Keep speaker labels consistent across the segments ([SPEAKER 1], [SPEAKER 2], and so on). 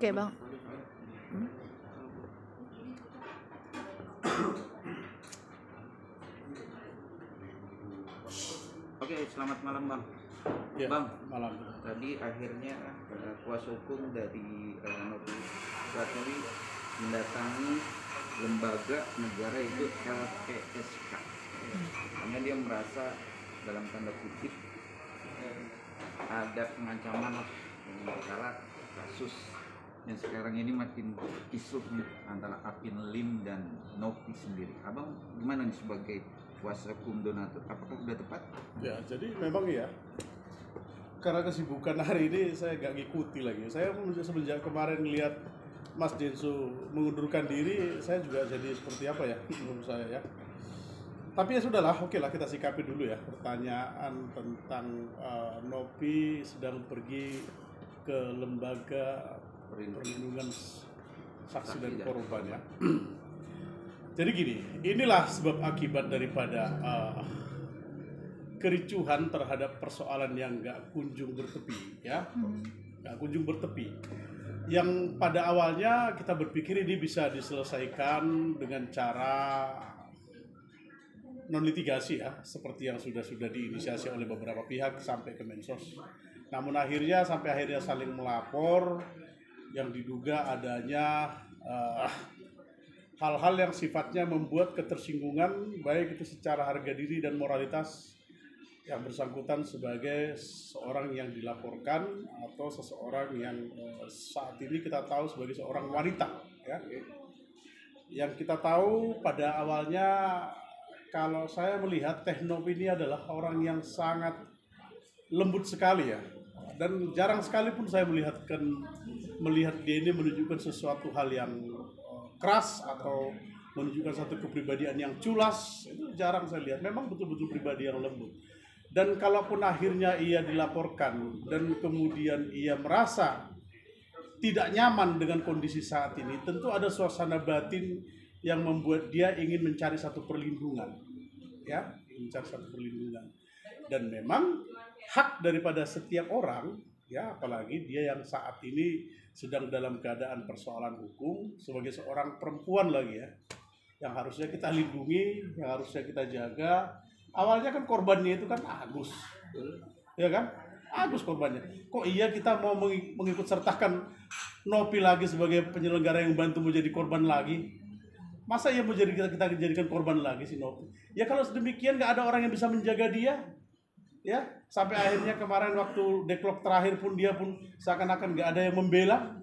[SPEAKER 1] Oke, Bang.
[SPEAKER 2] Oke, selamat malam Bang.
[SPEAKER 3] Ya,
[SPEAKER 2] Bang,
[SPEAKER 3] malam.
[SPEAKER 2] tadi akhirnya kuasa hukum dari Novi Pratwi mendatangi lembaga negara itu LPSK karena dia merasa dalam tanda kutip ada pengancaman dengan perkara kasus yang sekarang ini makin kisruh antara Apin Lim dan Novi sendiri. Abang gimana nih sebagai kuasa hukum donatur? Apakah sudah tepat?
[SPEAKER 3] Ya, jadi memang ya. Karena kesibukan hari ini saya nggak ngikuti lagi. Saya semenjak kemarin lihat Mas Denso mengundurkan diri, saya juga jadi seperti apa ya menurut saya ya. Tapi ya sudahlah, oke lah kita sikapi dulu ya pertanyaan tentang Novi sedang pergi ke lembaga perlindungan saksi dan korban ya. Jadi gini, inilah sebab akibat daripada kericuhan terhadap persoalan yang nggak kunjung bertepi ya, nggak kunjung bertepi. Yang pada awalnya kita berpikir ini bisa diselesaikan dengan cara non litigasi ya, seperti yang sudah diinisiasi oleh beberapa pihak sampai ke Mensos. Namun akhirnya saling melapor yang diduga adanya hal-hal yang sifatnya membuat ketersinggungan baik itu secara harga diri dan moralitas yang bersangkutan sebagai seorang yang dilaporkan atau seseorang yang saat ini kita tahu sebagai seorang wanita ya. Yang kita tahu pada awalnya kalau saya melihat Novi ini adalah orang yang sangat lembut sekali ya, dan jarang sekali pun saya melihat dia ini menunjukkan sesuatu hal yang keras atau menunjukkan satu kepribadian yang culas. Itu jarang saya lihat, memang betul-betul pribadi yang lembut. Dan kalaupun akhirnya ia dilaporkan dan kemudian ia merasa tidak nyaman dengan kondisi saat ini, tentu ada suasana batin yang membuat dia ingin mencari satu perlindungan ya, mencari satu perlindungan. Dan memang hak daripada setiap orang ya, apalagi dia yang saat ini sedang dalam keadaan persoalan hukum sebagai seorang perempuan lagi ya, yang harusnya kita lindungi, yang harusnya kita jaga. Awalnya kan korbannya itu kan Agus ya kan, Agus korbannya. Kok iya kita mau mengikut sertakan Novi lagi sebagai penyelenggara yang bantu menjadi korban lagi? Masa ia mau kita jadikan korban lagi si Novi? Ya kalau sedemikian nggak ada orang yang bisa menjaga dia ya. Sampai akhirnya kemarin waktu deadlock terakhir pun dia pun seakan-akan nggak ada yang membela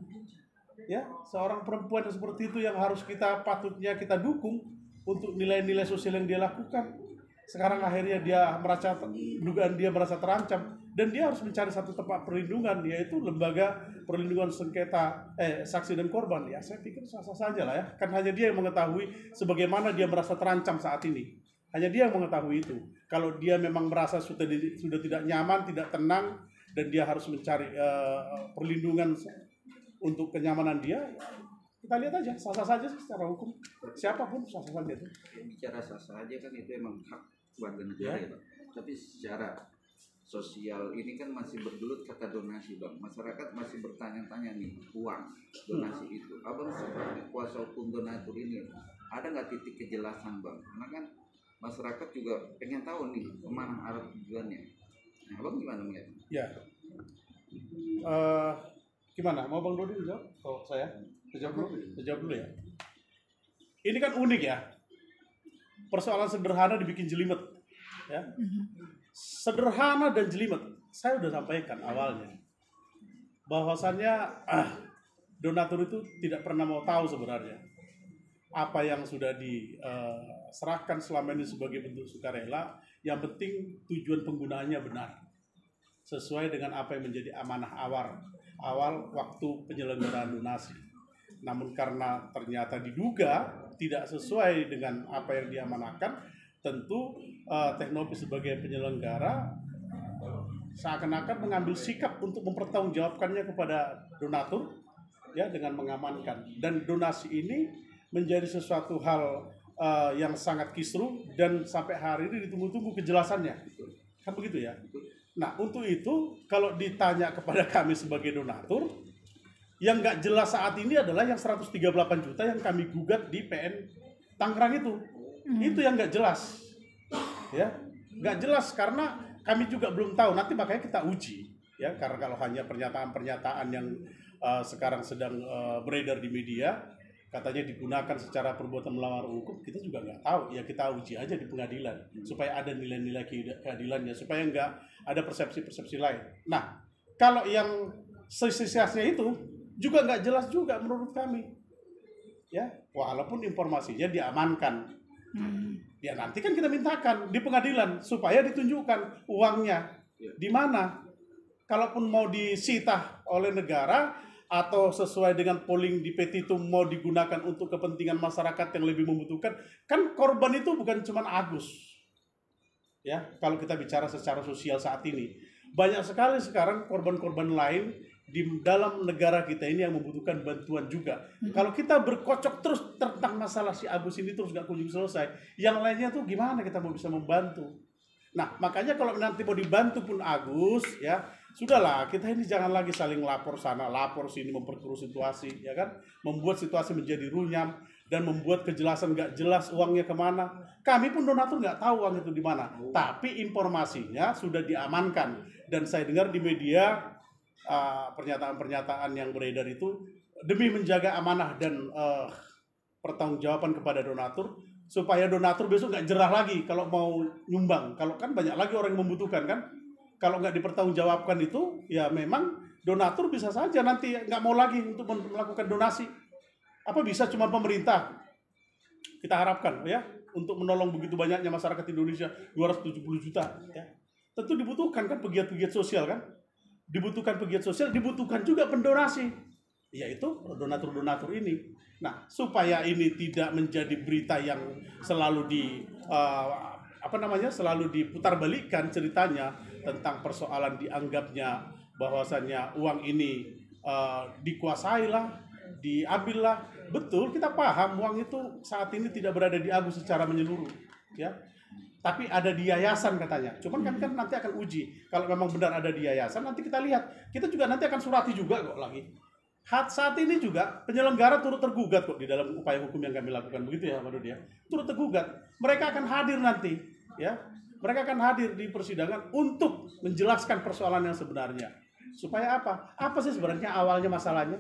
[SPEAKER 3] ya, seorang perempuan seperti itu yang harus patutnya kita dukung untuk nilai-nilai sosial yang dia lakukan. Sekarang akhirnya dugaan dia merasa terancam dan dia harus mencari satu tempat perlindungan, yaitu lembaga perlindungan sengketa saksi dan korban. Ya saya pikir sah-sah saja lah ya, kan hanya dia yang mengetahui sebagaimana dia merasa terancam saat ini. Hanya dia yang mengetahui itu. Kalau dia memang merasa sudah tidak nyaman, tidak tenang, dan dia harus mencari perlindungan untuk kenyamanan dia, kita lihat aja, sah-sah saja sih secara hukum. Siapapun sah-sah saja itu.
[SPEAKER 2] Bicara sah-sah aja kan itu emang hak warga negara ya Bang. Tapi secara sosial ini kan masih bergelut kata donasi Bang. Masyarakat masih bertanya-tanya nih, uang donasi itu. Abang sebagai kuasa hukum donatur ini ada nggak titik kejelasan Bang? Karena kan masyarakat juga pengen tahu nih kemana arah tujuannya. Nah, Abang gimana melihatnya?
[SPEAKER 3] Ya, gimana? Mau Bang Dodi jawab? Kalau saya jawab dulu ya. Ini kan unik ya. Persoalan sederhana dibikin jelimet ya. Sederhana dan jelimet. Saya udah sampaikan awalnya bahwasannya donatur itu tidak pernah mau tahu sebenarnya apa yang sudah diserahkan selama ini sebagai bentuk sukarela. Yang penting tujuan penggunaannya benar, sesuai dengan apa yang menjadi amanah awal waktu penyelenggaraan donasi. Namun karena ternyata diduga tidak sesuai dengan apa yang diamanahkan, tentu Novi sebagai penyelenggara seakan-akan mengambil sikap untuk mempertanggungjawabkannya kepada donatur ya, dengan mengamankan. Dan donasi ini menjadi sesuatu hal yang sangat kisruh dan sampai hari ini ditunggu-tunggu kejelasannya. Kan begitu ya. Nah, untuk itu kalau ditanya kepada kami sebagai donatur, Yang nggak jelas saat ini adalah yang 138 juta yang kami gugat di PN Tangerang itu. Itu yang nggak jelas. Ya, nggak jelas karena kami juga belum tahu. Nanti makanya kita uji. Ya, karena kalau hanya pernyataan-pernyataan yang sekarang sedang beredar di media, katanya digunakan secara perbuatan melanggar hukum, kita juga nggak tahu. Ya kita uji aja di pengadilan supaya ada nilai-nilai keadilannya, supaya nggak ada persepsi-persepsi lain. Nah, kalau yang sisi-sisinya itu juga nggak jelas juga menurut kami, ya walaupun informasinya diamankan, ya nanti kan kita mintakan di pengadilan supaya ditunjukkan uangnya di mana. Kalaupun mau disita oleh negara atau sesuai dengan polling di petitum mau digunakan untuk kepentingan masyarakat yang lebih membutuhkan, kan korban itu bukan cuma Agus. Ya, kalau kita bicara secara sosial saat ini, banyak sekali sekarang korban-korban lain di dalam negara kita ini yang membutuhkan bantuan juga. Kalau kita berkocok terus tentang masalah si Agus ini terus nggak kunjung selesai, yang lainnya tuh gimana kita mau bisa membantu? Nah, makanya kalau nanti mau dibantu pun Agus, ya sudahlah, kita ini jangan lagi saling lapor sana, lapor sini, memperkeruh situasi, ya kan? Membuat situasi menjadi runyam dan membuat kejelasan nggak jelas uangnya kemana. Kami pun donatur nggak tahu uang itu di mana, tapi informasinya sudah diamankan. Dan saya dengar di media pernyataan-pernyataan yang beredar itu demi menjaga amanah dan pertanggungjawaban kepada donatur, supaya donatur besok nggak jerah lagi kalau mau nyumbang. Kalau kan banyak lagi orang yang membutuhkan kan. Kalau nggak dipertanggungjawabkan itu, ya memang donatur bisa saja nanti nggak mau lagi untuk melakukan donasi. Apa bisa cuma pemerintah? Kita harapkan ya untuk menolong begitu banyaknya masyarakat Indonesia 270 juta. Ya. Tentu dibutuhkan kan pegiat-pegiat sosial kan. Dibutuhkan pegiat sosial, dibutuhkan juga pendonasi. Yaitu donatur-donatur ini. Nah, supaya ini tidak menjadi berita yang selalu selalu diputarbalikkan ceritanya tentang persoalan dianggapnya bahwasannya uang ini dikuasai lah, diambil lah. Betul, kita paham uang itu saat ini tidak berada di Agus secara menyeluruh, ya. Tapi ada di yayasan katanya. Cuman kan nanti akan uji. Kalau memang benar ada di yayasan, nanti kita lihat. Kita juga nanti akan surati juga kok lagi. Saat ini juga penyelenggara turut tergugat kok di dalam upaya hukum yang kami lakukan, begitu ya Pak Dodi ya. Turut tergugat. Mereka akan hadir nanti, ya. Mereka akan hadir di persidangan untuk menjelaskan persoalan yang sebenarnya. Supaya apa? Apa sih sebenarnya awalnya masalahnya?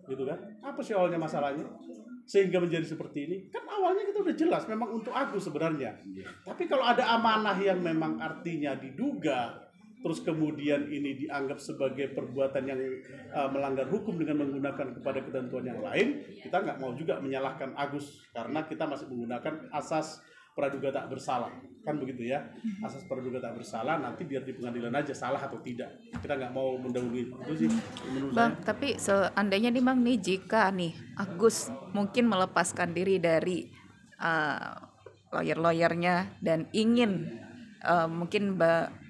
[SPEAKER 3] Gitu kan? Apa sih awalnya masalahnya? Sehingga menjadi seperti ini. Kan awalnya kita udah jelas memang untuk Agus sebenarnya. Tapi kalau ada amanah yang memang artinya diduga, terus kemudian ini dianggap sebagai perbuatan yang melanggar hukum dengan menggunakan kepada ketentuan yang lain, kita nggak mau juga menyalahkan Agus karena kita masih menggunakan asas praduga tak bersalah, kan begitu ya? Asas praduga tak bersalah, nanti biar di pengadilan aja salah atau tidak. Kita nggak mau mendahului itu sih menurut
[SPEAKER 1] Bang,
[SPEAKER 3] saya.
[SPEAKER 1] tapi seandainya nih Bang nih, jika nih Agus mungkin melepaskan diri dari lawyer-lawyernya dan ingin mungkin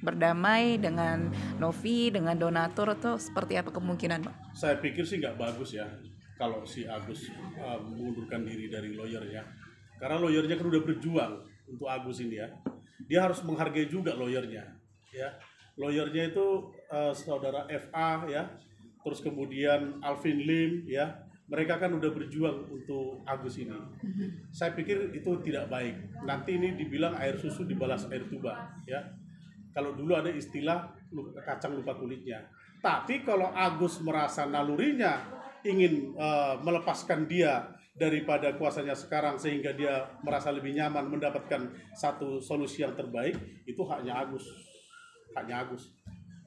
[SPEAKER 1] berdamai dengan Novi, dengan donatur, atau seperti apa kemungkinan Bang?
[SPEAKER 3] Saya pikir sih nggak bagus ya kalau si Agus mengundurkan diri dari lawyernya. Karena lawyernya kan udah berjuang untuk Agus ini ya. Dia harus menghargai juga lawyernya, ya. Lawyernya itu saudara FA ya, terus kemudian Alvin Lim ya. Mereka kan udah berjuang untuk Agus ini. Saya pikir itu tidak baik. Nanti ini dibilang air susu dibalas air tuba ya. Kalau dulu ada istilah kacang lupa kulitnya. Tapi kalau Agus merasa nalurinya ingin melepaskan dia daripada kuasanya sekarang sehingga dia merasa lebih nyaman mendapatkan satu solusi yang terbaik, itu haknya Agus. Haknya Agus.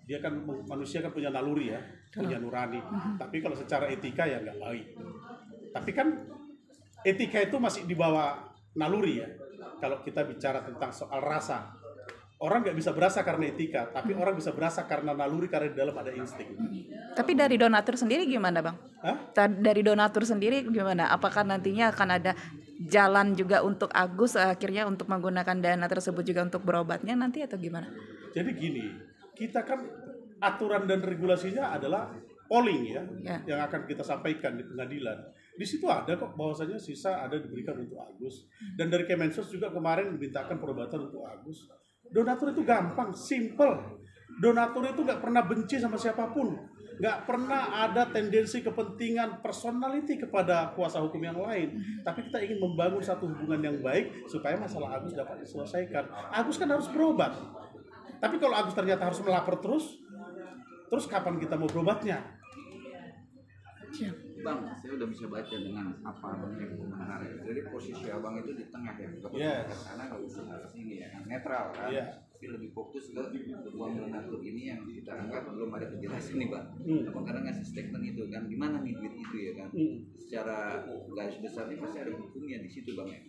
[SPEAKER 3] Dia kan manusia kan punya naluri ya, punya nurani. Tapi kalau secara etika ya nggak baik. Tapi kan etika itu masih di bawah naluri ya. Kalau kita bicara tentang soal rasa, orang nggak bisa berasa karena etika, tapi orang bisa berasa karena naluri, karena di dalam ada insting.
[SPEAKER 1] Tapi dari donatur sendiri gimana Bang?
[SPEAKER 3] Hah?
[SPEAKER 1] Dari donatur sendiri gimana? Apakah nantinya akan ada jalan juga untuk Agus akhirnya untuk menggunakan dana tersebut juga untuk berobatnya nanti atau gimana?
[SPEAKER 3] Jadi gini, kita kan aturan dan regulasinya adalah polling ya, yang akan kita sampaikan di pengadilan. Di situ ada kok bahwasanya sisa ada diberikan untuk Agus. Dan dari Kemensos juga kemarin dimintakan perobatan untuk Agus. Donatur itu gampang, simple. Donatur itu nggak pernah benci sama siapapun. nggak pernah ada tendensi kepentingan personality kepada kuasa hukum yang lain, tapi kita ingin membangun satu hubungan yang baik supaya masalah Agus dapat diselesaikan. Agus kan harus berobat, tapi kalau Agus ternyata harus melapor terus kapan kita mau berobatnya?
[SPEAKER 2] Bang, saya udah bisa baca dengan apa abang yang menarik. Jadi posisi abang itu di tengah ya, nggak
[SPEAKER 3] Yes.
[SPEAKER 2] ke sana nggak usah ke sini ya, netral kan.
[SPEAKER 3] Iya.
[SPEAKER 2] Tapi lebih fokus ke uang donatur ini yang kita anggap belum ada kejelasan nih bang. Abang kadang ngasih statement itu kan, gimana nih duit itu ya kan? Secara garis besar ini pasti ada hukumnya di situ bang ya.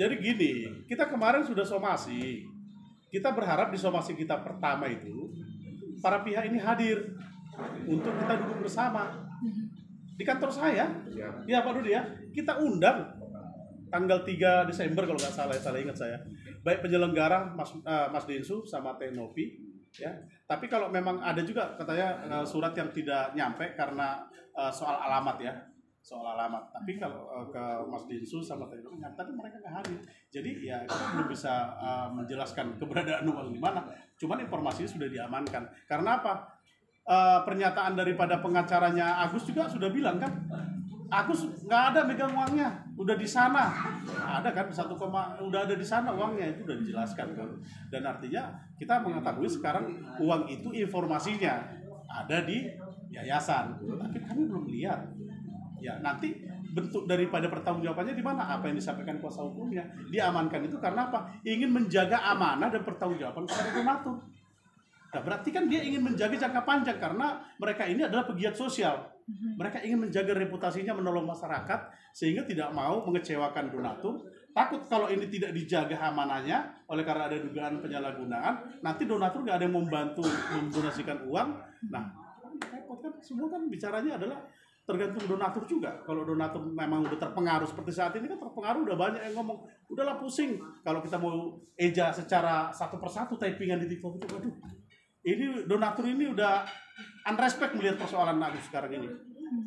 [SPEAKER 3] Jadi gini, kita kemarin sudah somasi. Kita berharap di somasi kita pertama itu para pihak ini hadir untuk kita duduk bersama di kantor saya. Ya Pak Dudi ya, kita undang tanggal 3 Desember kalau nggak salah ingat saya. Baik penyelenggara Mas Densu sama Tenopi ya. Tapi kalau memang ada juga katanya surat yang tidak nyampe karena soal alamat ya. Soal alamat. Tapi kalau ke Mas Densu sama Tenopi nyampe, tapi mereka nggak hadir. Jadi ya kita belum bisa menjelaskan keberadaan uang di mana. Cuman informasinya sudah diamankan. Karena apa? Pernyataan daripada pengacaranya Agus juga sudah bilang kan, Agus nggak ada megang uangnya, udah di sana, ada kan udah ada di sana uangnya, itu udah dijelaskan kan. Dan artinya kita mengetahui sekarang uang itu informasinya ada di yayasan, tapi kami belum lihat. Ya nanti bentuk daripada pertanggungjawabannya di mana? Apa yang disampaikan kuasa hukumnya diamankan itu karena apa? Ingin menjaga amanah dan pertanggungjawaban kepada donatur. Nah, berarti kan dia ingin menjaga jangka panjang karena mereka ini adalah pegiat sosial. Mereka ingin menjaga reputasinya menolong masyarakat sehingga tidak mau mengecewakan donatur. Takut kalau ini tidak dijaga amanahnya oleh karena ada dugaan penyalahgunaan, nanti donatur nggak ada yang membantu mendonasikan uang. Nah, repot kan, semua kan bicaranya adalah tergantung donatur juga. Kalau donatur memang udah terpengaruh seperti saat ini kan terpengaruh, udah banyak yang ngomong, udahlah pusing. Kalau kita mau eja secara satu persatu typingan di TikTok itu, waduh. Ini donatur ini udah unrespect melihat persoalan Agus sekarang ini,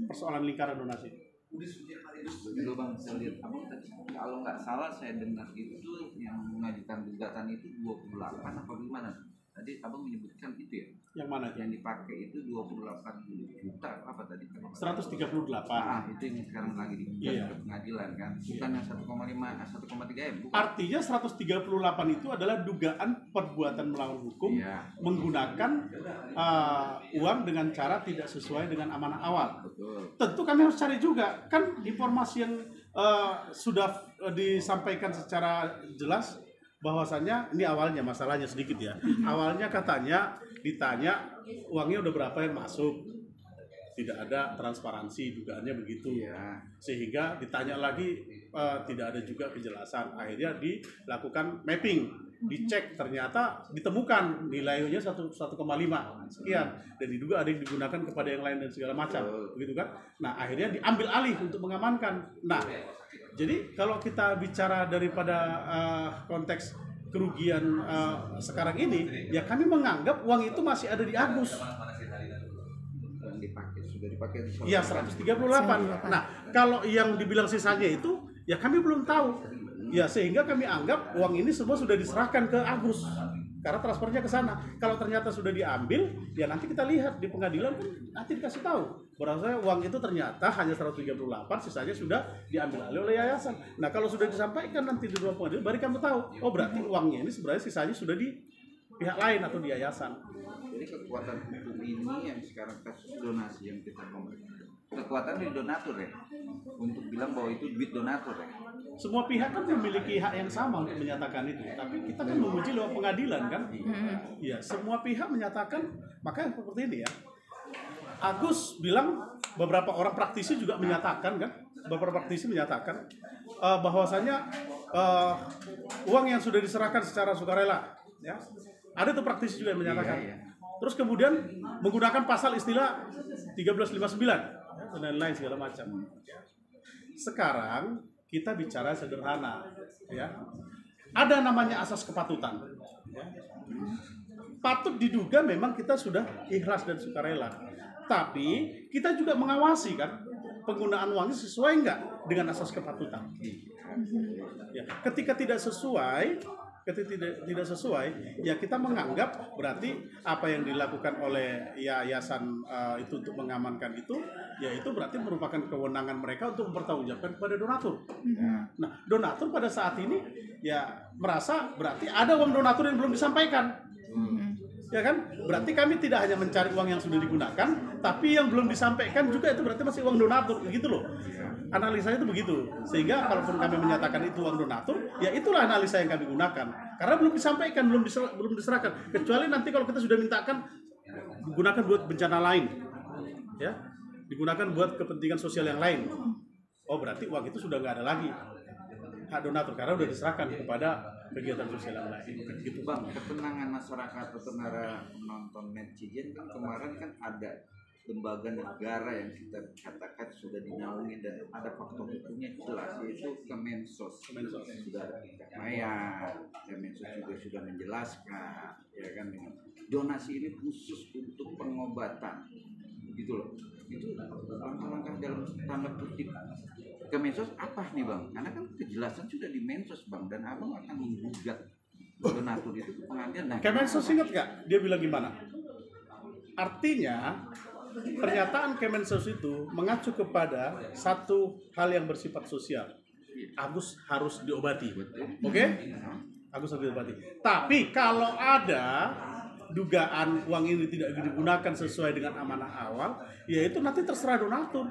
[SPEAKER 3] persoalan lingkaran donasi.
[SPEAKER 2] Dulu bang, saya lihat abang tadi kalau nggak salah saya dengar itu yang mengajukan gugatan itu 28 apa gimana? Tadi abang menyebutkan itu ya?
[SPEAKER 3] Yang mana?
[SPEAKER 2] Yang dipakai itu 28 juta apa tadi?
[SPEAKER 3] 138.
[SPEAKER 2] Itu yang sekarang lagi digugat ke pengadilan kan? Bukan yang 1,3 M.
[SPEAKER 3] Artinya 138 itu adalah dugaan perbuatan melawan hukum menggunakan uang dengan cara tidak sesuai dengan amanah awal.
[SPEAKER 2] Betul.
[SPEAKER 3] Tentu kami harus cari juga kan informasi yang sudah disampaikan secara jelas bahwasannya ini awalnya masalahnya sedikit ya. Awalnya katanya ditanya uangnya udah berapa yang masuk. Tidak ada transparansi, dugaannya begitu. Sehingga ditanya lagi tidak ada juga penjelasan. Akhirnya dilakukan mapping, dicek ternyata ditemukan nilainya 1,5 sekian dan diduga ada yang digunakan kepada yang lain dan segala macam, begitu kan? Nah, akhirnya diambil alih untuk mengamankan. Nah, jadi kalau kita bicara daripada konteks kerugian sekarang ini, ya kami menganggap uang itu masih ada di Agus.
[SPEAKER 2] Sudah dipakai
[SPEAKER 3] Iya 138. Nah, kalau yang dibilang sisanya itu, ya kami belum tahu. Ya sehingga kami anggap uang ini semua sudah diserahkan ke Agus. Karena transfernya ke sana. Kalau ternyata sudah diambil, ya nanti kita lihat di pengadilan kan nanti dikasih tahu. Bahwasanya uang itu ternyata hanya 138, sisanya sudah diambil alih oleh yayasan. Nah, kalau sudah disampaikan nanti di ruang pengadilan, baru kamu tahu. Oh, berarti uangnya ini sebenarnya sisanya sudah di pihak lain atau di yayasan.
[SPEAKER 2] Jadi kekuatan hukum ini yang sekarang kasus donasi yang kita ngomongin, kekuatan di donatur ya, untuk bilang bahwa itu duit donatur ya.
[SPEAKER 3] Semua pihak kan memiliki hak yang sama untuk menyatakan itu, tapi kita kan menguji lewat pengadilan kan. Ya, semua pihak menyatakan, makanya seperti ini ya. Agus bilang beberapa orang praktisi juga menyatakan kan, beberapa praktisi menyatakan bahwasanya uang yang sudah diserahkan secara sukarela, ya. Ada tuh praktisi juga yang menyatakan. Terus kemudian menggunakan pasal istilah 1359 dan lain-lain segala macam. Sekarang kita bicara sederhana, ya. Ada namanya asas kepatutan. Ya. Patut diduga memang kita sudah ikhlas dan sukarela. Tapi kita juga mengawasi kan penggunaan uangnya sesuai nggak dengan asas kepatutan. Ya. Ketika tidak sesuai, ketika tidak sesuai, ya kita menganggap berarti apa yang dilakukan oleh yayasan itu untuk mengamankan itu, ya itu berarti merupakan kewenangan mereka untuk mempertanggungjawabkan kepada donatur. Nah, donatur pada saat ini ya merasa berarti ada uang donatur yang belum disampaikan. Ya kan? Berarti kami tidak hanya mencari uang yang sudah digunakan, tapi yang belum disampaikan juga itu berarti masih uang donatur, gitu loh. Analisanya itu begitu. Sehingga kalaupun kami menyatakan itu uang donatur, ya itulah analisa yang kami gunakan. Karena belum disampaikan, belum diserahkan. Kecuali nanti kalau kita sudah mintakan digunakan buat bencana lain, ya, digunakan buat kepentingan sosial yang lain. Oh, berarti uang itu sudah nggak ada lagi hak donatur karena sudah diserahkan kepada kegiatan sosial yang lain. Gitu.
[SPEAKER 2] Bang, ketenangan masyarakat penonton nonton netizen kan kemarin kan ada lembaga negara yang kita katakan sudah dinaungi dan ada faktor hukumnya jelas, yaitu Kemensos. Sudah ada Maya, Kemensos juga sudah menjelaskan, ya kan, dengan donasi ini khusus untuk pengobatan, gitu loh. Itu langkah-langkah dalam tanda kutip Kemensos apa nih bang? Karena kan kejelasan sudah di Mensos bang, dan abang akan menggugat donatur itu ke pengadilan. Nah,
[SPEAKER 3] Kemensos ingat nggak? Dia bilang gimana? Artinya pernyataan Kemensos itu mengacu kepada satu hal yang bersifat sosial. Agus harus diobati, oke? Agus harus diobati. Tapi kalau ada dugaan uang ini tidak digunakan sesuai dengan amanah awal, ya itu nanti terserah donatur.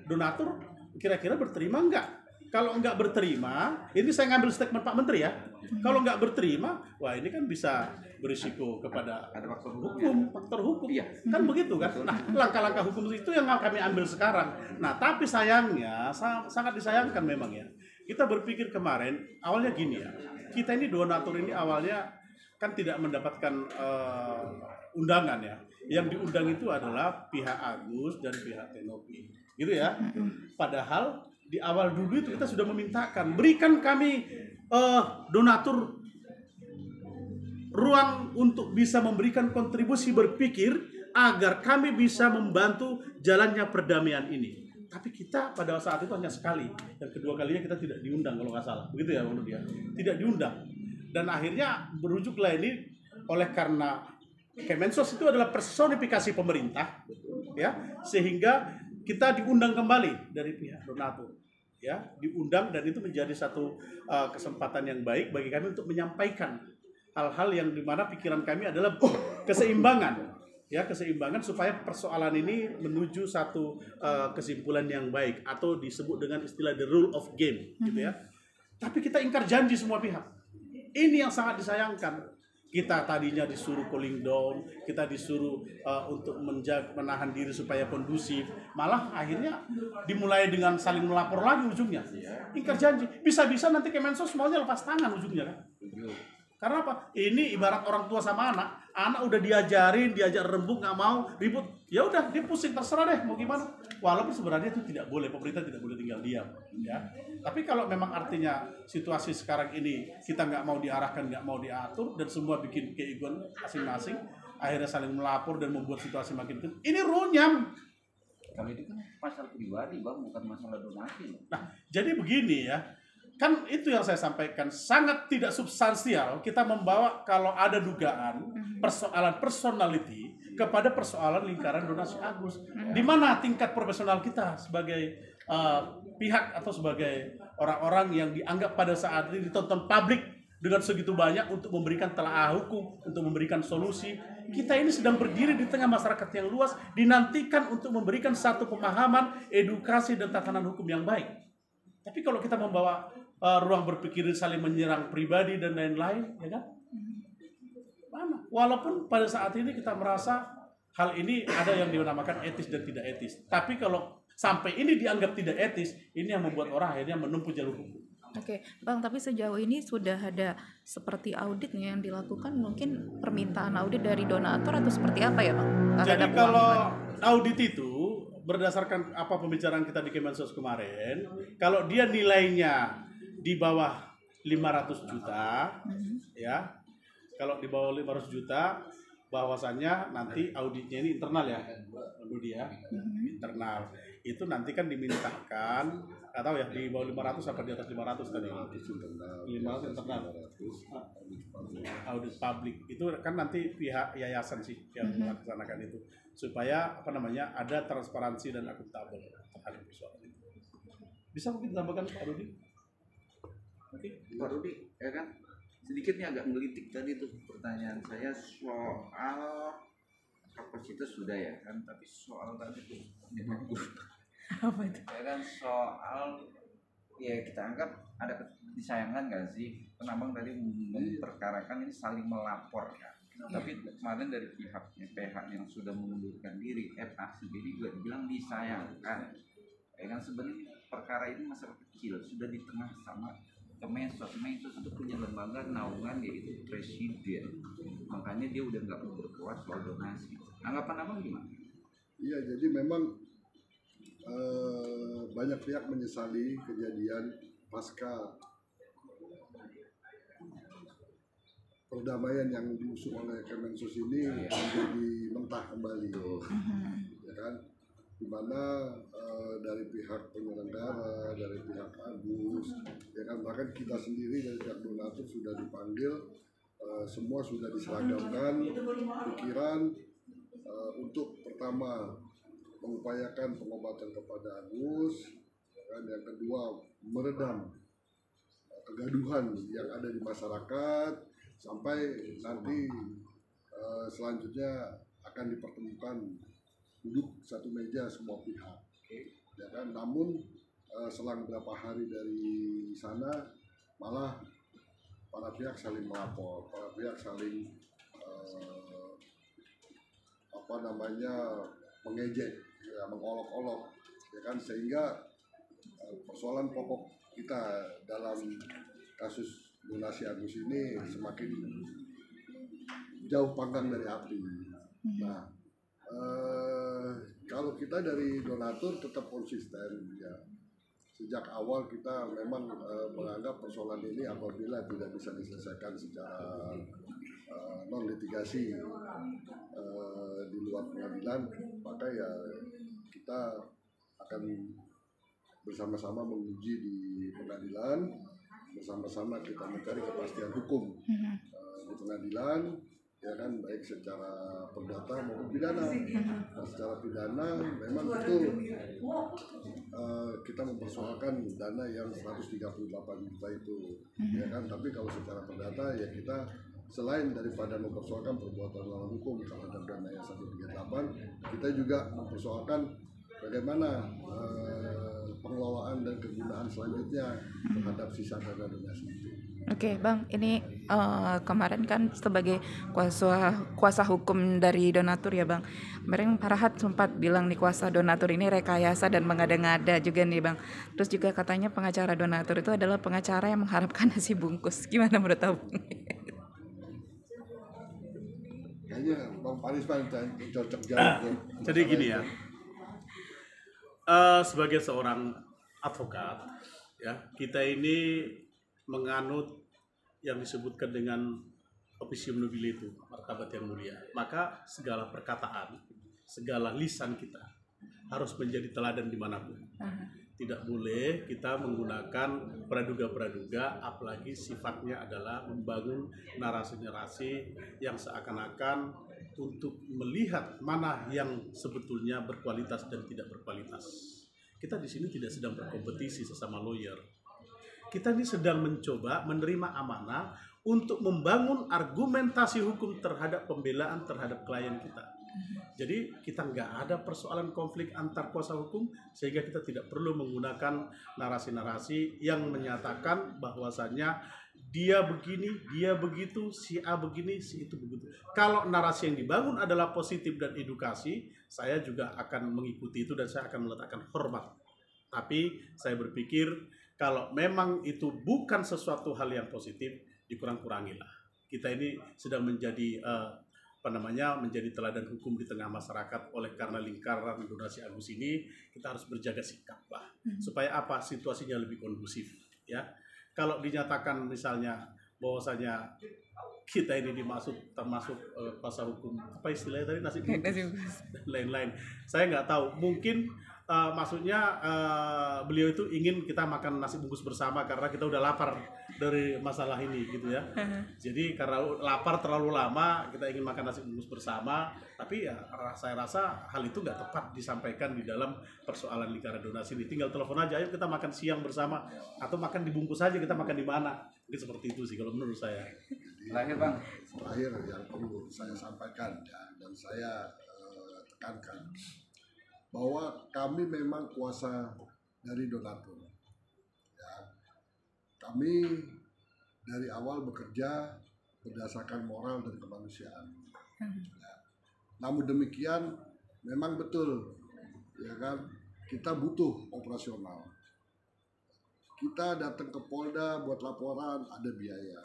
[SPEAKER 3] Donatur kira-kira berterima enggak? Kalau enggak berterima, ini saya ngambil statement Pak Menteri ya. Kalau enggak berterima, wah ini kan bisa berisiko kepada
[SPEAKER 2] ada faktor
[SPEAKER 3] faktor hukum.
[SPEAKER 2] Iya.
[SPEAKER 3] Kan begitu kan? Nah, langkah-langkah hukum itu yang kami ambil sekarang. Nah, tapi sayangnya sangat disayangkan memang ya. Kita berpikir kemarin awalnya gini ya. Kita ini donatur ini awalnya kan tidak mendapatkan undangan ya. Yang diundang itu adalah pihak Agus dan pihak Tenopi. Gitu ya. Padahal di awal dulu itu kita sudah memintakan berikan kami donatur ruang untuk bisa memberikan kontribusi berpikir agar kami bisa membantu jalannya perdamaian ini. Tapi kita pada saat itu hanya sekali. Yang kedua kalinya kita tidak diundang kalau nggak salah. Begitu ya menurut dia. Tidak diundang. Dan akhirnya berujuklah ini oleh karena Kemensos itu adalah personifikasi pemerintah, ya, sehingga kita diundang kembali dari pihak donatur, ya, diundang, dan itu menjadi satu kesempatan yang baik bagi kami untuk menyampaikan hal-hal yang dimana pikiran kami adalah keseimbangan, ya, keseimbangan supaya persoalan ini menuju satu kesimpulan yang baik atau disebut dengan istilah the rule of game, gitu ya. Tapi kita ingkar janji semua pihak. Ini yang sangat disayangkan. Kita tadinya disuruh cooling down, kita disuruh untuk menahan diri supaya kondusif, malah akhirnya dimulai dengan saling melapor lagi ujungnya. Ingkar janji. Bisa-bisa nanti Kemensos maunya lepas tangan ujungnya kan. Karena apa? Ini ibarat orang tua sama anak. Anak udah diajar rembuk, nggak mau, ribut. Ya udah, dia pusing, terserah deh mau gimana. Walaupun sebenarnya itu tidak boleh, pemerintah tidak boleh tinggal diam, ya. Tapi kalau memang artinya situasi sekarang ini kita nggak mau diarahkan, nggak mau diatur, dan semua bikin keegoan masing-masing, akhirnya saling melapor dan membuat situasi makin ini runyam.
[SPEAKER 2] Kalau itu kan masalah pribadi bang, bukan masalah donasi.
[SPEAKER 3] Nah, jadi begini ya. Kan itu yang saya sampaikan, sangat tidak substansial kita membawa kalau ada dugaan persoalan personality kepada persoalan lingkaran donasi Agus. Di mana tingkat profesional kita sebagai pihak atau sebagai orang-orang yang dianggap pada saat ini ditonton publik dengan segitu banyak untuk memberikan telaah hukum, untuk memberikan solusi. Kita ini sedang berdiri di tengah masyarakat yang luas, dinantikan untuk memberikan satu pemahaman, edukasi, dan tatanan hukum yang baik. Tapi kalau kita membawa ruang berpikir saling menyerang pribadi dan lain-lain, ya kan? Mana? Walaupun pada saat ini kita merasa hal ini ada yang dinamakan etis dan tidak etis. Tapi kalau sampai ini dianggap tidak etis, ini yang membuat orang akhirnya menempuh jalur hukum.
[SPEAKER 1] Oke, Bang, tapi sejauh ini sudah ada seperti audit yang dilakukan, mungkin permintaan audit dari donatur atau seperti apa ya, Bang?
[SPEAKER 3] Jadi kalau audit itu berdasarkan apa pembicaraan kita di Kemensos kemarin, kalau dia nilainya di bawah 500 juta, ya, kalau di bawah 500 juta, bahwasannya nanti auditnya ini internal ya, menurut dia, internal. itu nanti kan dimintakan, nggak tahu ya di bawah 500 apa di atas 500 tadi. 500 internal. Audit publik itu kan nanti pihak yayasan sih yang melaksanakan itu supaya ada transparansi dan akuntabel terhadap persoalan itu. Bisa mungkin tambahkan Pak Rudi?
[SPEAKER 2] Oke, Pak Rudi, ya kan sedikitnya agak ngelitik tadi tuh pertanyaan saya soal kapasitas sudah ya kan, tapi soal tadi tuh
[SPEAKER 1] Apa itu?
[SPEAKER 2] ya kan soal ya kita anggap ada disayangkan nggak sih penambang tadi memperkarakan ini saling melapor kan, tapi kemarin dari pihak yang sudah mengundurkan diri FA sendiri juga dibilang disayangkan ya kan. Sebenarnya perkara ini masalah kecil sudah di tengah sama Kemensos itu punya lembaga naungan yaitu presiden, makanya dia udah nggak mau berkuat soal donasi. Anggapan abang gimana?
[SPEAKER 4] Iya, jadi memang banyak pihak menyesali kejadian pasca perdamaian yang diusung oleh Kemensos ini menjadi mentah kembali, ya kan? Di mana dari pihak penyelenggara, dari pihak Agus, ya kan, bahkan kita sendiri dari pihak donatur sudah dipanggil, semua sudah diseragamkan pikiran untuk pertama mengupayakan pengobatan kepada Agus, ya kan, yang kedua meredam kegaduhan yang ada di masyarakat sampai nanti selanjutnya akan dipertemukan duduk satu meja semua pihak, ya kan. Namun selang beberapa hari dari sana malah para pihak saling melapor, para pihak saling mengejek, ya, mengolok-olok, ya kan, sehingga persoalan pokok kita dalam kasus donasi Agus ini semakin jauh panggang dari api. Nah, kalau kita dari donatur tetap konsisten, ya. Sejak awal kita memang menganggap persoalan ini apabila tidak bisa diselesaikan secara non litigasi di luar pengadilan, maka ya kita akan bersama-sama menguji di pengadilan, bersama-sama kita mencari kepastian hukum di pengadilan, ya kan, baik secara perdata maupun pidana. Nah, secara pidana memang betul kita mempersoalkan dana yang 138 juta itu, ya kan, tapi kalau secara perdata ya kita selain daripada mempersoalkan perbuatan melawan hukum terhadap dana yang 138, kita juga mempersoalkan bagaimana pengelolaan dan kegunaan selanjutnya terhadap sisa dana donasi itu.
[SPEAKER 1] Oke, Bang, ini kemarin kan sebagai kuasa hukum dari donatur ya, Bang. Kemarin Pak Rahat sempat bilang nih kuasa donatur ini rekayasa dan mengada-ngada juga nih, Bang. Terus juga katanya pengacara donatur itu adalah pengacara yang mengharapkan nasi bungkus. Gimana menurut Abang?
[SPEAKER 4] Kayaknya Bang Paris cocok jawab.
[SPEAKER 3] Jadi gini ya, sebagai seorang advokat, ya, kita ini menganut yang disebutkan dengan officium nobile itu, martabat yang mulia. Maka segala perkataan, segala lisan kita harus menjadi teladan dimanapun. Tidak boleh kita menggunakan praduga-praduga, apalagi sifatnya adalah membangun narasi-narasi yang seakan-akan untuk melihat mana yang sebetulnya berkualitas dan tidak berkualitas. Kita di sini tidak sedang berkompetisi sesama lawyer. Kita ini sedang mencoba menerima amanah untuk membangun argumentasi hukum terhadap pembelaan terhadap klien kita. Jadi kita nggak ada persoalan konflik antar kuasa hukum, sehingga kita tidak perlu menggunakan narasi-narasi yang menyatakan bahwasannya dia begini, dia begitu, si A begini, si itu begitu. Kalau narasi yang dibangun adalah positif dan edukasi, saya juga akan mengikuti itu dan saya akan meletakkan hormat. Tapi saya berpikir kalau memang itu bukan sesuatu hal yang positif, dikurang-kurangilah. Kita ini sedang menjadi menjadi teladan hukum di tengah masyarakat. Oleh karena lingkaran donasi Agus ini, kita harus berjaga sikap, supaya apa, situasinya lebih kondusif, ya. Kalau dinyatakan misalnya bahwasanya kita ini termasuk kuasa hukum, apa istilahnya tadi, nasi bungkus dan lain-lain, saya nggak tahu, mungkin maksudnya beliau itu ingin kita makan nasi bungkus bersama karena kita udah lapar dari masalah ini gitu ya. Jadi karena lapar terlalu lama kita ingin makan nasi bungkus bersama, tapi ya saya rasa hal itu nggak tepat disampaikan di dalam persoalan lingkaran donasi ini. Tinggal telepon aja, ayo kita makan siang bersama atau makan dibungkus aja, kita makan di mana. Mungkin seperti itu sih kalau menurut saya.
[SPEAKER 2] Terakhir Bang,
[SPEAKER 4] Terakhir yang perlu saya sampaikan ya, dan saya tekankan bahwa kami memang kuasa dari donatur. Ya. Kami dari awal bekerja berdasarkan moral dan kemanusiaan. Ya. Namun demikian, memang betul, ya kan, kita butuh operasional. Kita datang ke Polda buat laporan, ada biaya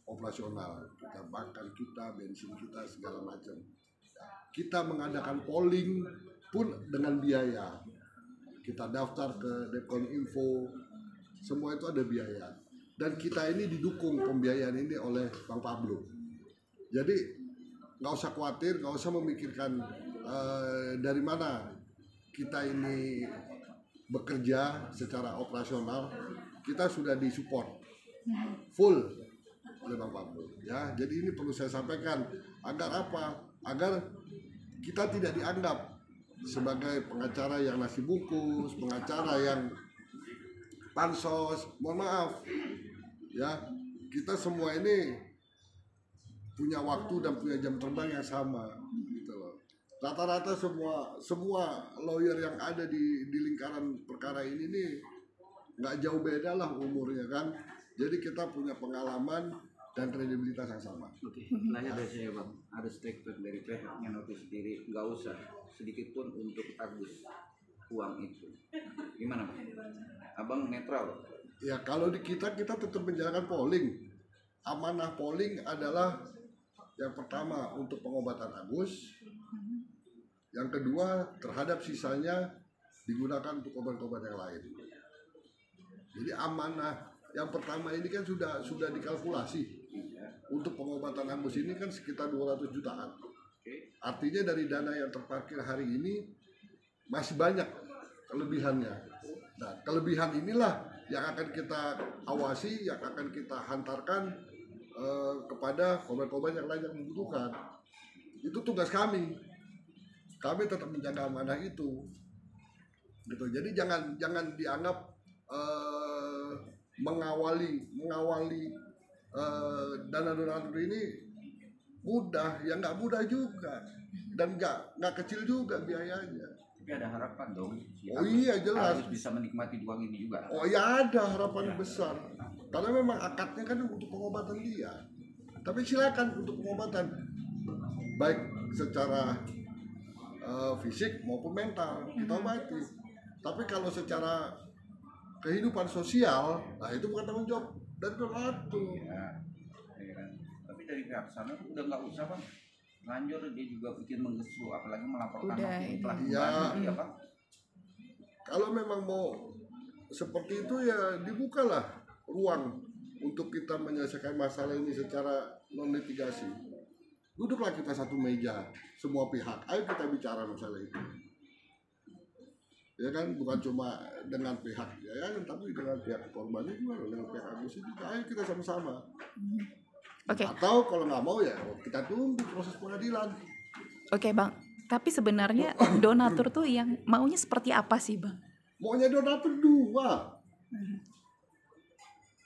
[SPEAKER 4] operasional, kita makan kita, bensin kita, segala macam. Kita mengadakan polling pun dengan biaya. Kita daftar ke Dekoninfo, semua itu ada biaya. Dan kita ini didukung pembiayaan ini oleh Bang Pablo. Jadi nggak usah khawatir, nggak usah memikirkan dari mana kita ini bekerja secara operasional. Kita sudah disupport full oleh Bang Pablo. Ya, jadi ini perlu saya sampaikan agar apa? Agar kita tidak dianggap sebagai pengacara yang nasi bungkus, pengacara yang pansos. Mohon maaf, ya, kita semua ini punya waktu dan punya jam terbang yang sama, gitu loh. Rata-rata semua lawyer yang ada di lingkaran perkara ini nih nggak jauh beda lah umurnya kan. Jadi kita punya pengalaman dan kredibilitas yang sama.
[SPEAKER 2] Oke, nanya dari saya Bang, ada statement dari pihaknya Novi sendiri, nggak usah sedikit pun untuk Agus uang itu. Gimana Bang? Abang netral?
[SPEAKER 4] Ya kalau di kita tetap menjalankan polling. Amanah polling adalah yang pertama untuk pengobatan Agus, yang kedua terhadap sisanya digunakan untuk obat-obat yang lain. Jadi amanah yang pertama ini kan sudah dikalkulasi. Untuk pengobatan Agus ini kan sekitar 200 jutaan. Artinya dari dana yang terparkir hari ini masih banyak kelebihannya. Nah, kelebihan inilah yang akan kita awasi, yang akan kita hantarkan kepada korban-korban yang lain yang membutuhkan. Itu tugas kami. Kami tetap menjaga amanah itu. Gitu. Jadi jangan dianggap mengawali dana donatur ini mudah, ya nggak mudah juga, dan nggak kecil juga biayanya.
[SPEAKER 2] Tapi ada harapan dong.
[SPEAKER 4] Oh iya jelas.
[SPEAKER 2] Harus bisa menikmati uang ini juga.
[SPEAKER 4] Oh iya ada harapan besar. Karena memang akadnya kan untuk pengobatan dia. Tapi silakan untuk pengobatan, baik secara fisik maupun mental kita obati. Tapi kalau secara kehidupan sosial, nah itu bukan tanggung jawab dari donatur.
[SPEAKER 2] Ya, kan. Tapi dari pihak sana udah nggak usah Bang. Lanjut dia juga bikin menggesu, apalagi melaporkan pelaku ya Bang.
[SPEAKER 4] Kalau memang mau seperti itu ya dibukalah ruang untuk kita menyelesaikan masalah ini secara non litigasi. Duduklah kita satu meja, semua pihak, ayo kita bicara masalah itu. Ya kan, bukan cuma dengan pihak ya, tapi dengan pihak korbannya juga, dengan pihak Agus juga, ayo kita sama-sama.
[SPEAKER 1] Oke.
[SPEAKER 4] Atau kalau nggak mau ya kita tunggu proses pengadilan.
[SPEAKER 1] Oke Bang, tapi sebenarnya donatur tuh yang maunya seperti apa sih Bang?
[SPEAKER 4] Maunya donatur dua.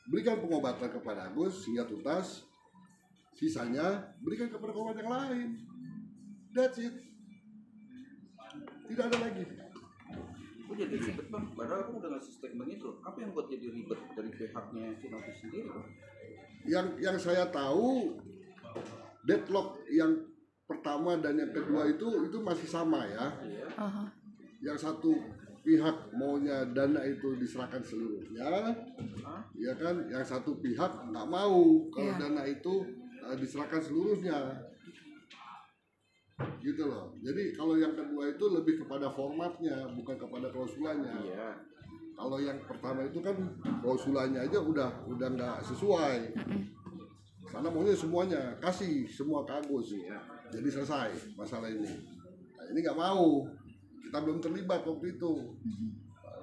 [SPEAKER 4] Berikan pengobatan kepada Agus hingga tuntas, sisanya berikan kepada korban yang lain. That's it. Tidak ada lagi.
[SPEAKER 2] Kok jadi ribet Bang? Padahal aku udah ngasih statement itu. Apa yang buat jadi ribet dari pihaknya si Novi sendiri Bang?
[SPEAKER 4] Yang saya tahu deadlock yang pertama dan yang kedua itu masih sama ya. Yang satu pihak maunya dana itu diserahkan seluruhnya, ya kan? Yang satu pihak nggak mau kalau dana itu diserahkan seluruhnya, gitu loh. Jadi kalau yang kedua itu lebih kepada formatnya, bukan kepada klausulanya. Kalau yang pertama itu kan klausulanya aja udah nggak sesuai. Karena maunya semuanya kasih semua ke Agus, jadi selesai masalah ini. Nah, ini nggak mau. kita belum terlibat waktu itu.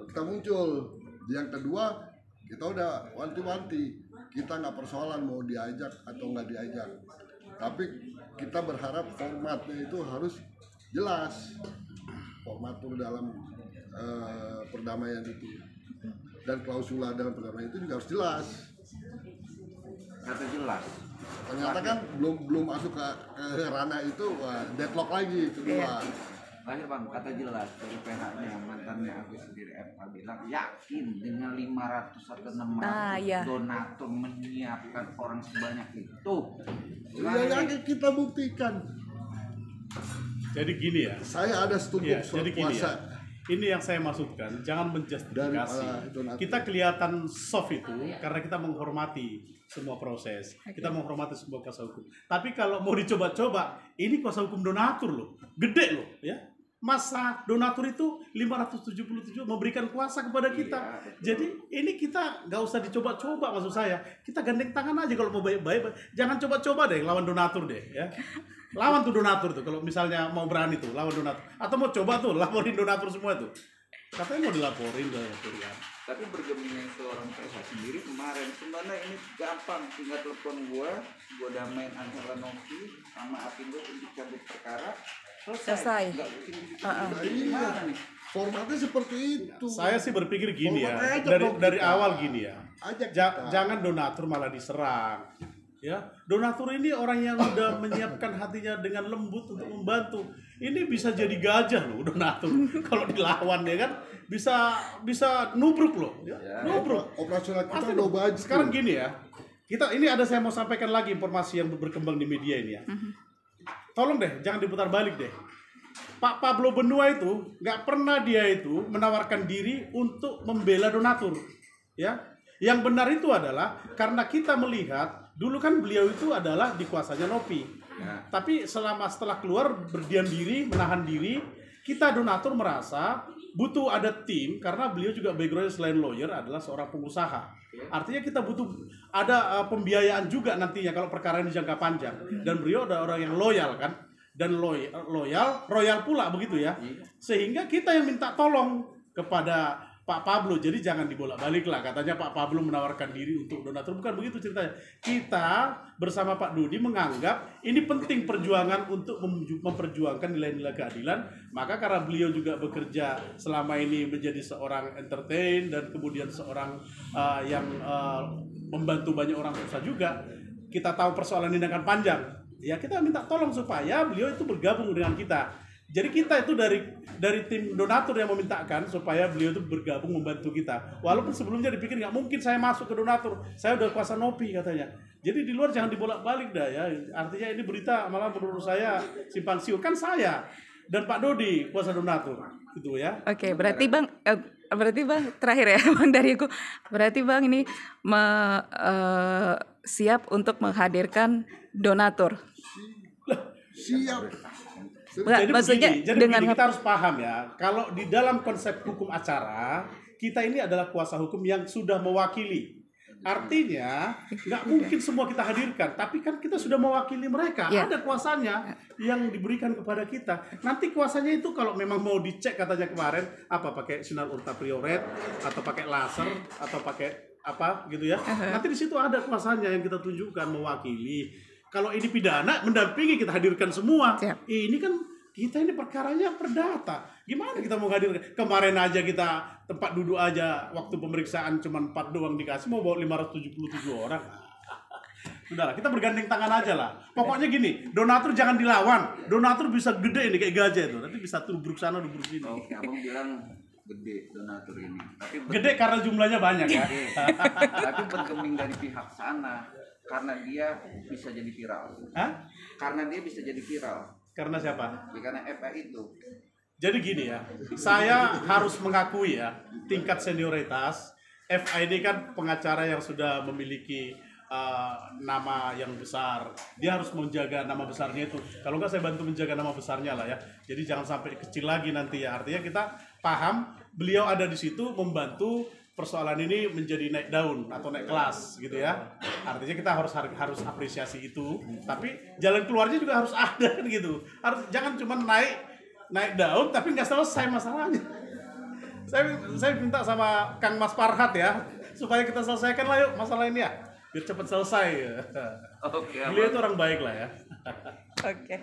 [SPEAKER 4] Kita muncul. Yang kedua, kita udah wanti-wanti, kita nggak persoalan mau diajak atau nggak diajak, tapi kita berharap formatnya itu harus jelas, format dalam perdamaian itu, dan klausula dalam perdamaian itu juga harus jelas.
[SPEAKER 2] Kata jelas.
[SPEAKER 4] Ternyata kan belum masuk ke ranah itu, deadlock lagi kedua.
[SPEAKER 2] Terakhir Bang, kata jelas dari PH-nya mantannya Agus sendiri FH bilang yakin dengan 500 atau 600 donatur menyiapkan orang sebanyak itu.
[SPEAKER 4] Ya, kita buktikan.
[SPEAKER 3] Jadi gini ya.
[SPEAKER 4] Saya ada setumpuk surat kuasa.
[SPEAKER 3] Ya. Ini yang saya maksudkan, jangan menjustifikasi. Kita kelihatan soft itu karena kita menghormati semua proses. Kita menghormati semua kuasa hukum. Tapi kalau mau dicoba-coba, ini kuasa hukum donatur loh. Gede loh, ya. Masa donatur itu 577 memberikan kuasa kepada kita. Jadi ini kita nggak usah dicoba-coba, maksud saya. Kita gandeng tangan aja kalau mau baik-baik. Jangan coba-coba deh lawan donatur deh, ya. Lawan tuh donatur tuh, kalau misalnya mau berani tuh lawan donatur. Atau mau coba tuh laporin donatur semua tuh. Katanya mau dilaporin.
[SPEAKER 2] Tapi bergemingnya seorang PH sendiri kemarin, sebenarnya ini gampang, tinggal telepon gua damain antara Novi sama Apindo untuk cabut perkara, selesai. Nggak mungkin gimana nih?
[SPEAKER 4] Formatnya seperti itu.
[SPEAKER 3] Saya sih berpikir gini ya, dari awal gini ya. Jangan donatur malah diserang. Ya, donatur ini orang yang udah menyiapkan hatinya dengan lembut untuk membantu. Ini bisa jadi gajah loh donatur. Kalau dilawan ya kan bisa nubruk loh, ya. Nubruk.
[SPEAKER 4] Operasional kita udah baju.
[SPEAKER 3] Sekarang gini ya. Saya mau sampaikan lagi informasi yang berkembang di media ini ya. Tolong deh, jangan diputar balik deh. Pak Pablo Benua itu nggak pernah dia itu menawarkan diri untuk membela donatur. Ya, yang benar itu adalah karena kita melihat dulu kan beliau itu adalah di kuasanya Nopi. Ya. Tapi setelah keluar berdiam diri, menahan diri, kita donatur merasa butuh ada tim karena beliau juga backgroundnya selain lawyer adalah seorang pengusaha. Artinya kita butuh ada pembiayaan juga nantinya kalau perkara ini jangka panjang. Dan beliau ada orang yang loyal kan, dan royal pula begitu ya. Sehingga kita yang minta tolong kepada Pak Pablo, jadi jangan dibolak-balik lah. Katanya Pak Pablo menawarkan diri untuk donatur, bukan begitu ceritanya. Kita bersama Pak Dodi menganggap ini penting perjuangan untuk memperjuangkan nilai-nilai keadilan. Maka karena beliau juga bekerja selama ini menjadi seorang entertain dan kemudian seorang yang membantu banyak orang susah juga, kita tahu persoalan ini akan panjang. Ya kita minta tolong supaya beliau itu bergabung dengan kita. Jadi kita itu dari tim donatur yang memintakan supaya beliau itu bergabung membantu kita. Walaupun sebelumnya dipikir nggak mungkin saya masuk ke donatur, saya udah kuasa Nopi katanya. Jadi di luar jangan dibolak-balik dah ya. Artinya ini berita malah menurut saya simpang siur, kan saya dan Pak Dodi kuasa donatur gitu ya.
[SPEAKER 1] Oke, berarti Bang terakhir ya Bang dari aku. Berarti Bang ini siap untuk menghadirkan donatur.
[SPEAKER 4] Siap.
[SPEAKER 3] Jadi begini, kita harus paham ya, kalau di dalam konsep hukum acara, kita ini adalah kuasa hukum yang sudah mewakili. Artinya, nggak mungkin semua kita hadirkan, tapi kan kita sudah mewakili mereka. Ada kuasanya yang diberikan kepada kita. Nanti kuasanya itu kalau memang mau dicek katanya kemarin, apa pakai sinar ultraviolet, atau pakai laser, atau pakai apa gitu ya. Nanti di situ ada kuasanya yang kita tunjukkan mewakili. Kalau ini pidana, mendampingi, kita hadirkan semua. Ini kan kita ini perkaranya perdata. Gimana kita mau hadirkan? Kemarin aja kita tempat duduk aja waktu pemeriksaan cuma 4 doang dikasih, mau bawa 577 orang. Sudahlah, kita bergandeng tangan aja lah. Pokoknya gini, donatur jangan dilawan. Donatur bisa gede ini kayak gajah itu. Nanti bisa tubruk sana, tubruk sini.
[SPEAKER 2] Oke, abang bilang gede donatur ini. Tapi
[SPEAKER 3] gede karena jumlahnya banyak ya.
[SPEAKER 2] Tapi bergeming dari pihak sana. Karena dia bisa jadi viral. Karena dia bisa jadi viral.
[SPEAKER 3] Karena siapa?
[SPEAKER 2] Ya, karena FA itu.
[SPEAKER 3] Jadi gini ya, saya harus mengakui ya, tingkat senioritas FA ini kan pengacara yang sudah memiliki nama yang besar. Dia harus menjaga nama besarnya itu. Kalau enggak saya bantu menjaga nama besarnya lah ya. Jadi jangan sampai kecil lagi nanti ya. Artinya kita paham beliau ada di situ membantu persoalan ini menjadi naik daun atau naik kelas gitu ya. Artinya kita harus apresiasi itu. Tapi jalan keluarnya juga harus ada kan gitu. Jangan cuma naik naik daun tapi nggak selesai masalahnya. Saya minta sama Kang Mas Farhat ya, supaya kita selesaikan lah yuk masalah ini ya, biar cepat selesai.
[SPEAKER 2] Oke,
[SPEAKER 3] Beliau itu orang baik lah ya.
[SPEAKER 1] Oke.